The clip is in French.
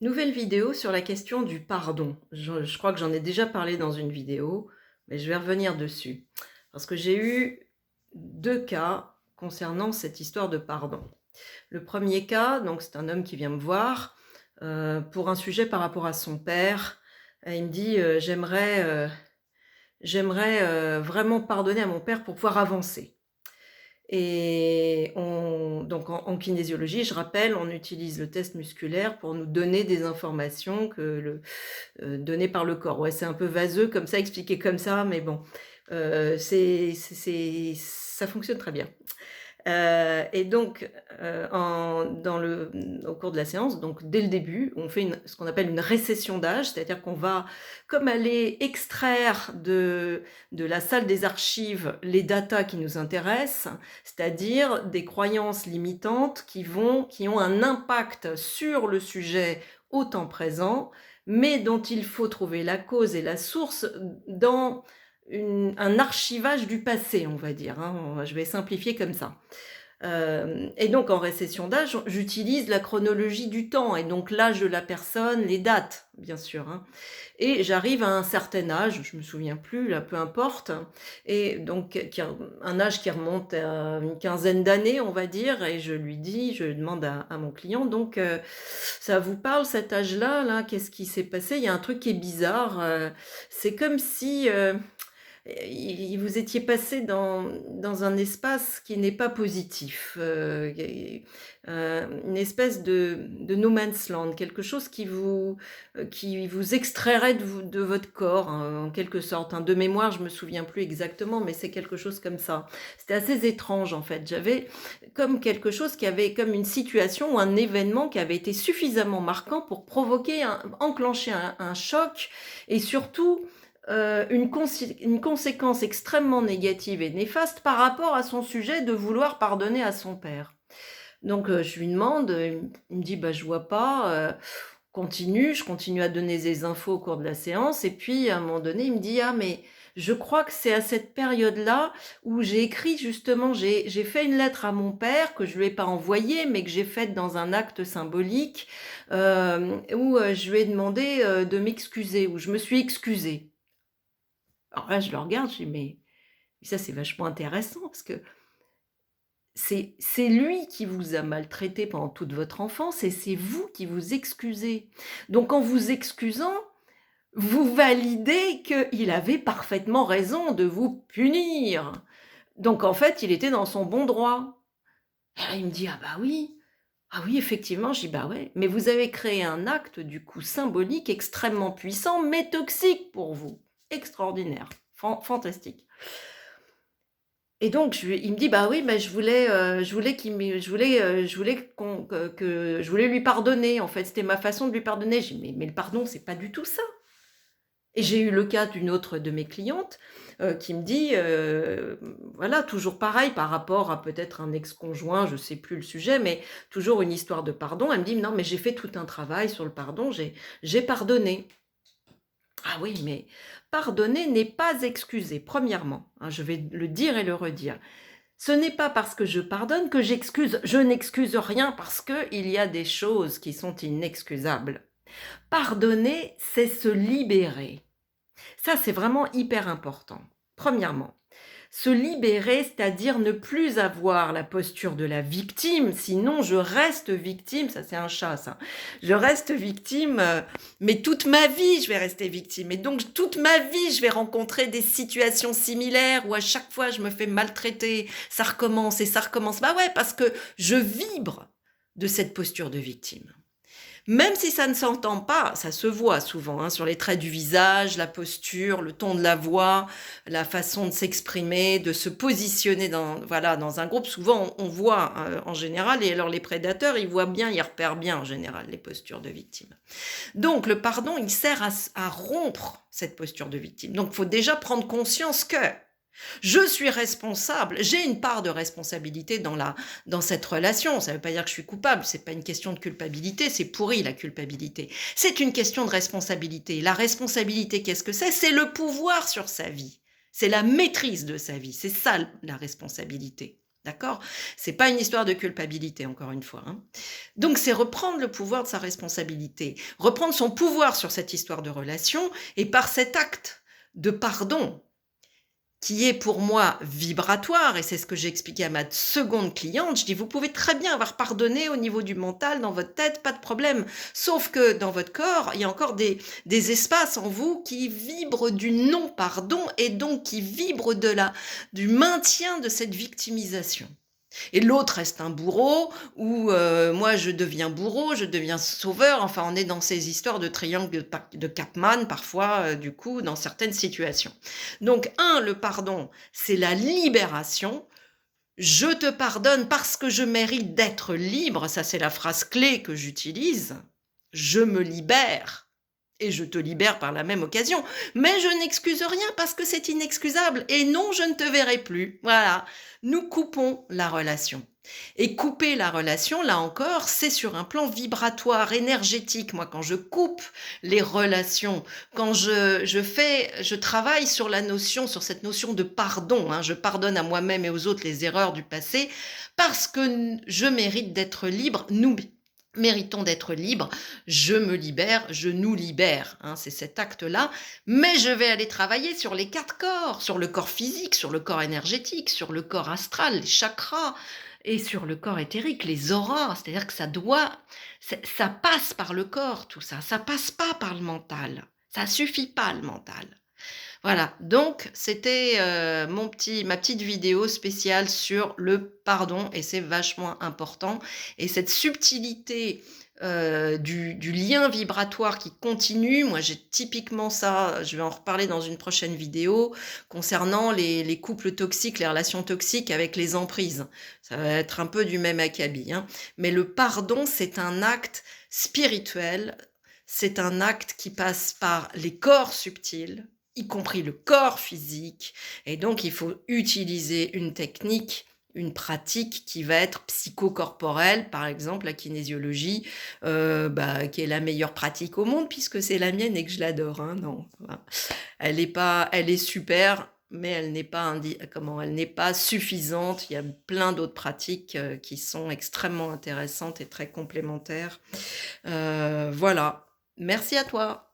Nouvelle vidéo sur la question du pardon. Je crois que j'en ai déjà parlé dans une vidéo, mais je vais revenir dessus. Parce que j'ai eu 2 cas concernant cette histoire de pardon. Le premier cas, donc c'est un homme qui vient me voir, pour un sujet par rapport à son père. Et il me dit, «J'aimerais vraiment pardonner à mon père pour pouvoir avancer». Et en kinésiologie, je rappelle, on utilise le test musculaire pour nous donner des informations données par le corps. Ouais, c'est un peu vaseux comme ça, expliqué comme ça, mais bon, ça fonctionne très bien. Et donc, au cours de la séance, donc dès le début, on fait ce qu'on appelle une récession d'âge, c'est-à-dire qu'on va comme aller extraire de la salle des archives les datas qui nous intéressent, c'est-à-dire des croyances limitantes qui ont un impact sur le sujet au temps présent, mais dont il faut trouver la cause et la source dans un archivage du passé, on va dire, hein. Je vais simplifier comme ça. Et donc en récession d'âge, j'utilise la chronologie du temps et donc l'âge de la personne, les dates, bien sûr, hein. Et j'arrive à un certain âge, je me souviens plus, là, peu importe, et donc un âge qui remonte à une quinzaine d'années, on va dire, et je demande à mon client, donc ça vous parle cet âge-là, là? Qu'est-ce qui s'est passé? Il y a un truc qui est bizarre, c'est comme si, vous étiez passé dans un espace qui n'est pas positif, une espèce de no man's land, quelque chose qui vous extrairait de votre corps, hein, en quelque sorte, hein. De mémoire, je me souviens plus exactement, mais c'est quelque chose comme ça. C'était assez étrange, en fait. J'avais comme quelque chose qui avait comme une situation ou un événement qui avait été suffisamment marquant pour enclencher un choc et surtout une conséquence extrêmement négative et néfaste par rapport à son sujet de vouloir pardonner à son père. Donc je lui demande, il me dit: «Bah, je vois pas», je continue à donner des infos au cours de la séance et puis à un moment donné, il me dit: «Ah mais je crois que c'est à cette période-là où j'ai écrit justement j'ai fait une lettre à mon père que je lui ai pas envoyée, mais que j'ai faite dans un acte symbolique, où, je lui ai demandé, de m'excuser, où je me suis excusée». Alors là, je le regarde, je dis: «Mais ça, c'est vachement intéressant parce que c'est lui qui vous a maltraité pendant toute votre enfance et c'est vous qui vous excusez. Donc en vous excusant, vous validez qu'il avait parfaitement raison de vous punir. Donc en fait, il était dans son bon droit». Et là, il me dit: «Ah bah oui, ah oui, effectivement». Je dis: «Bah ouais, mais vous avez créé un acte du coup symbolique extrêmement puissant, mais toxique pour vous. Extraordinaire, fantastique». Et donc il me dit: «Bah oui, mais je voulais qu'il me je voulais que je voulais lui pardonner, en fait, c'était ma façon de lui pardonner». J'ai dit: «Mais le pardon, c'est pas du tout ça». Et j'ai eu le cas d'une autre de mes clientes, qui me dit, voilà, toujours pareil par rapport à peut-être un ex-conjoint, je sais plus le sujet, mais toujours une histoire de pardon. Elle me dit: «Non, mais j'ai fait tout un travail sur le pardon, j'ai pardonné». Ah oui, mais pardonner n'est pas excuser, premièrement, hein, je vais le dire et le redire. Ce n'est pas parce que je pardonne que j'excuse. Je n'excuse rien parce qu'il y a des choses qui sont inexcusables. Pardonner, c'est se libérer. Ça, c'est vraiment hyper important. Premièrement, se libérer, c'est-à-dire ne plus avoir la posture de la victime, sinon je reste victime, ça c'est un chat ça, je reste victime, mais toute ma vie je vais rester victime et donc toute ma vie je vais rencontrer des situations similaires où à chaque fois je me fais maltraiter, ça recommence et ça recommence. Bah ouais, parce que je vibre de cette posture de victime. Même si ça ne s'entend pas, ça se voit souvent, hein, sur les traits du visage, la posture, le ton de la voix, la façon de s'exprimer, de se positionner voilà, dans un groupe. Souvent, on voit, en général, et alors les prédateurs, ils voient bien, ils repèrent bien en général les postures de victime. Donc le pardon, il sert à rompre cette posture de victime. Donc il faut déjà prendre conscience que je suis responsable, j'ai une part de responsabilité dans cette relation. Ça ne veut pas dire que je suis coupable, c'est pas une question de culpabilité, c'est pourri la culpabilité. C'est une question de responsabilité. La responsabilité, qu'est-ce que c'est? C'est le pouvoir sur sa vie. C'est la maîtrise de sa vie. C'est ça la responsabilité. D'accord? C'est pas une histoire de culpabilité, encore une fois, hein. Donc c'est reprendre le pouvoir de sa responsabilité, reprendre son pouvoir sur cette histoire de relation et par cet acte de pardon qui est pour moi vibratoire et c'est ce que j'ai expliqué à ma seconde cliente. Je dis: «Vous pouvez très bien avoir pardonné au niveau du mental, dans votre tête, pas de problème. Sauf que dans votre corps, il y a encore des espaces en vous qui vibrent du non-pardon et donc qui vibrent du maintien de cette victimisation». Et l'autre reste un bourreau ou moi je deviens bourreau, je deviens sauveur, enfin on est dans ces histoires de triangle de Karpman parfois, du coup dans certaines situations. Donc le pardon, c'est la libération. Je te pardonne parce que je mérite d'être libre, ça c'est la phrase clé que j'utilise. Je me libère et je te libère par la même occasion, mais je n'excuse rien parce que c'est inexcusable et non, je ne te verrai plus. Voilà, nous coupons la relation. Et couper la relation, là encore, c'est sur un plan vibratoire, énergétique. Moi, quand je coupe les relations, quand je travaille sur sur cette notion de pardon, hein, je pardonne à moi-même et aux autres les erreurs du passé, parce que je mérite d'être libre, nous méritons d'être libres, je me libère, je nous libère, hein, c'est cet acte-là, mais je vais aller travailler sur les 4 corps, sur le corps physique, sur le corps énergétique, sur le corps astral, les chakras et sur le corps éthérique, les auras, c'est-à-dire que ça passe par le corps tout ça, ça passe pas par le mental, ça suffit pas le mental. Voilà, donc c'était, ma petite vidéo spéciale sur le pardon et c'est vachement important et cette subtilité, du lien vibratoire qui continue, moi j'ai typiquement ça, je vais en reparler dans une prochaine vidéo, concernant les couples toxiques, les relations toxiques avec les emprises. Ça va être un peu du même acabit, hein. Mais le pardon, c'est un acte spirituel, c'est un acte qui passe par les corps subtils, y compris le corps physique et donc il faut utiliser une technique, une pratique qui va être psychocorporelle, par exemple la kinésiologie, qui est la meilleure pratique au monde puisque c'est la mienne et que je l'adore, hein, non, voilà. Elle est super, mais elle n'est pas suffisante. Il y a plein d'autres pratiques, qui sont extrêmement intéressantes et très complémentaires. Voilà. Merci à toi.